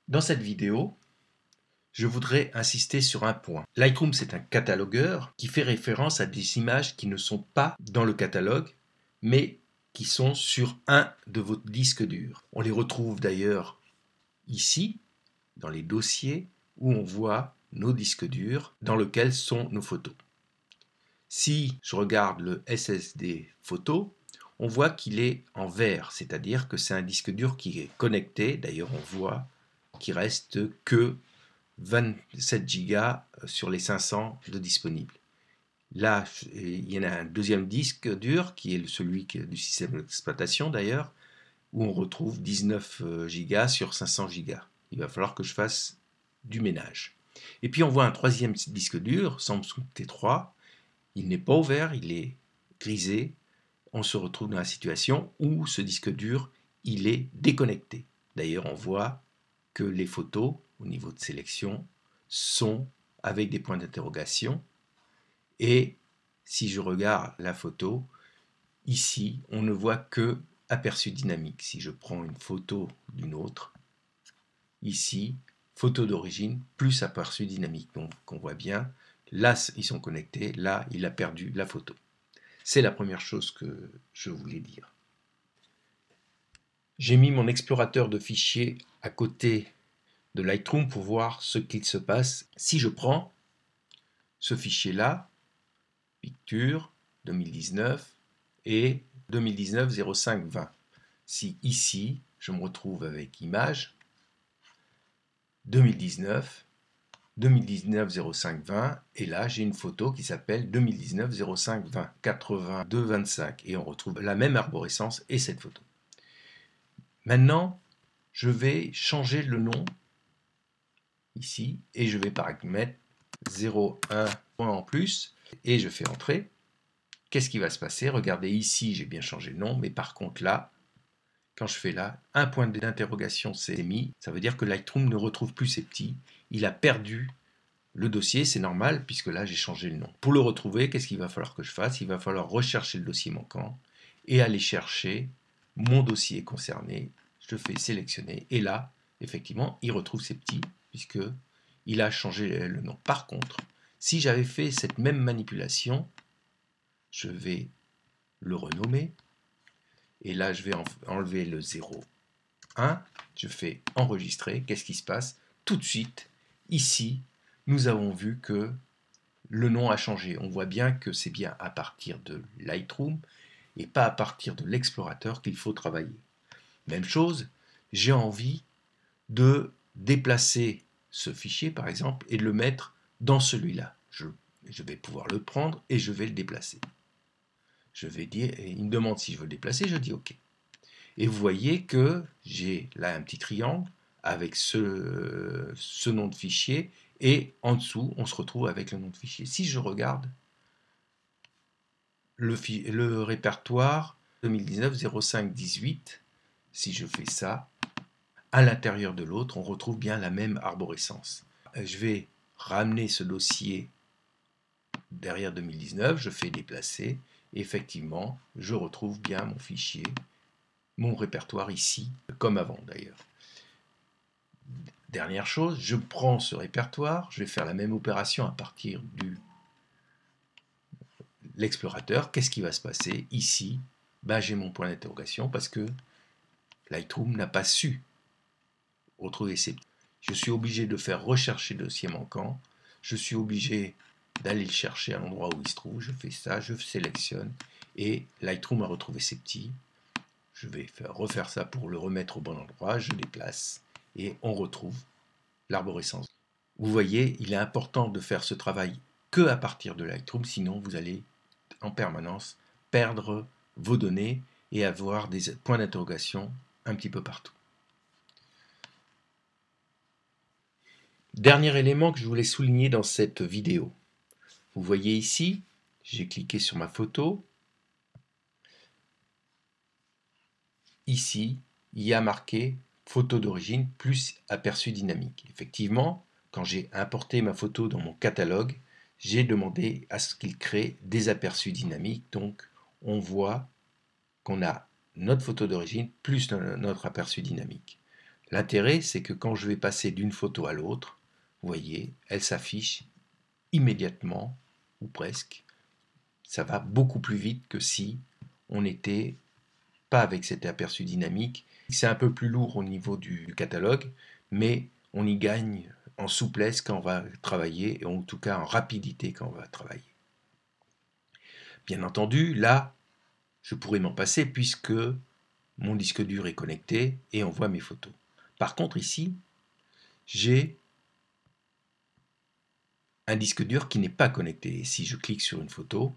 Dans cette vidéo, je voudrais insister sur un point. Lightroom, c'est un catalogueur qui fait référence à des images qui ne sont pas dans le catalogue, mais qui sont sur un de vos disques durs. On les retrouve d'ailleurs ici, dans les dossiers, où on voit nos disques durs dans lesquels sont nos photos. Si je regarde le SSD photo, on voit qu'il est en vert, c'est-à-dire que c'est un disque dur qui est connecté. D'ailleurs, on voit qu'il reste que 27 Go sur les 500 de disponibles. Là, il y en a un deuxième disque dur qui est celui du système d'exploitation d'ailleurs, où on retrouve 19 Go sur 500 Go. Il va falloir que je fasse du ménage. Et puis on voit un troisième disque dur, Samsung T3. Il n'est pas ouvert, il est grisé. On se retrouve dans la situation où ce disque dur, il est déconnecté. D'ailleurs, on voit que les photos, au niveau de sélection, sont avec des points d'interrogation. Et si je regarde la photo, ici, on ne voit que aperçu dynamique. Si je prends une photo d'une autre, ici, photo d'origine plus aperçu dynamique. Donc, on voit bien, là, ils sont connectés, là, il a perdu la photo. C'est la première chose que je voulais dire. J'ai mis mon explorateur de fichiers à côté de Lightroom pour voir ce qu'il se passe si je prends ce fichier-là, Picture 2019 et 2019-05-20. Si ici, je me retrouve avec Images 2019, 2019-05-20, et là j'ai une photo qui s'appelle 2019-05-20, 82-25, et on retrouve la même arborescence et cette photo. Maintenant, je vais changer le nom ici et je vais par exemple mettre 0,1 point en plus et je fais entrer. Qu'est-ce qui va se passer? Regardez ici, j'ai bien changé le nom, mais par contre là, quand je fais là, un point d'interrogation s'est mis. Ça veut dire que Lightroom ne retrouve plus ses petits. Il a perdu le dossier, c'est normal puisque là j'ai changé le nom. Pour le retrouver, qu'est-ce qu'il va falloir que je fasse? Il va falloir rechercher le dossier manquant et aller chercher mon dossier concerné. Je fais sélectionner et là, effectivement, il retrouve ses petits puisque il a changé le nom. Par contre, si j'avais fait cette même manipulation, je vais le renommer et là je vais enlever le 0,1, je fais enregistrer. Qu'est-ce qui se passe? Tout de suite, ici, nous avons vu que le nom a changé. On voit bien que c'est bien à partir de Lightroom et pas à partir de l'explorateur qu'il faut travailler. Même chose, j'ai envie de déplacer ce fichier par exemple et de le mettre dans celui-là. Je vais pouvoir le prendre et je vais le déplacer. Je vais dire, il me demande si je veux le déplacer, je dis OK. Et vous voyez que j'ai là un petit triangle avec ce nom de fichier et en dessous on se retrouve avec le nom de fichier. Si je regarde le répertoire 2019-05-18, si je fais ça, à l'intérieur de l'autre, on retrouve bien la même arborescence. Je vais ramener ce dossier derrière 2019, je fais déplacer, et effectivement, je retrouve bien mon fichier, mon répertoire ici, comme avant d'ailleurs. Dernière chose, je prends ce répertoire, je vais faire la même opération à partir de l'explorateur. Qu'est-ce qui va se passer? Ici, j'ai mon point d'interrogation parce que Lightroom n'a pas su retrouver ses petits. Je suis obligé de faire rechercher le dossier manquant. Je suis obligé d'aller le chercher à l'endroit où il se trouve. Je fais ça, je sélectionne et Lightroom a retrouvé ses petits. Je vais refaire ça pour le remettre au bon endroit. Je déplace et on retrouve l'arborescence. Vous voyez, il est important de faire ce travail que à partir de Lightroom, sinon vous allez en permanence perdre vos données et avoir des points d'interrogation un petit peu partout. Dernier élément que je voulais souligner dans cette vidéo. Vous voyez ici, j'ai cliqué sur ma photo. Ici, il y a marqué photo d'origine plus aperçu dynamique. Effectivement, quand j'ai importé ma photo dans mon catalogue, j'ai demandé à ce qu'il crée des aperçus dynamiques. Donc, on voit qu'on a notre photo d'origine plus notre aperçu dynamique. L'intérêt, c'est que quand je vais passer d'une photo à l'autre, vous voyez, elle s'affiche immédiatement, ou presque. Ça va beaucoup plus vite que si on n'était pas avec cet aperçu dynamique. C'est un peu plus lourd au niveau du catalogue, mais on y gagne en souplesse quand on va travailler, et en tout cas en rapidité quand on va travailler. Bien entendu, là, je pourrais m'en passer puisque mon disque dur est connecté et on voit mes photos. Par contre, ici, j'ai un disque dur qui n'est pas connecté. Et si je clique sur une photo,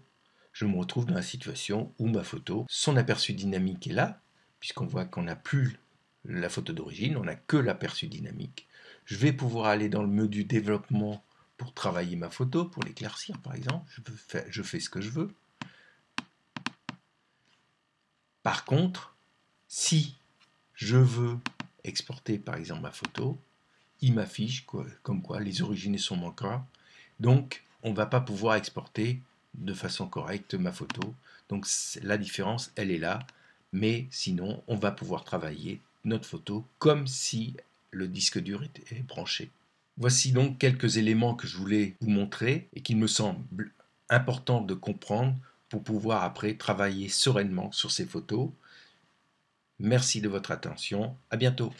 je me retrouve dans la situation où ma photo, son aperçu dynamique est là, puisqu'on voit qu'on n'a plus la photo d'origine, on n'a que l'aperçu dynamique. Je vais pouvoir aller dans le menu développement pour travailler ma photo, pour l'éclaircir par exemple. Je fais ce que je veux. Par contre, si je veux exporter par exemple ma photo, il m'affiche comme quoi les origines sont manquantes. Donc, on ne va pas pouvoir exporter de façon correcte ma photo. Donc, la différence, elle est là. Mais sinon, on va pouvoir travailler notre photo comme si le disque dur était branché. Voici donc quelques éléments que je voulais vous montrer et qu'il me semble important de comprendre pour pouvoir après travailler sereinement sur ces photos. Merci de votre attention. À bientôt.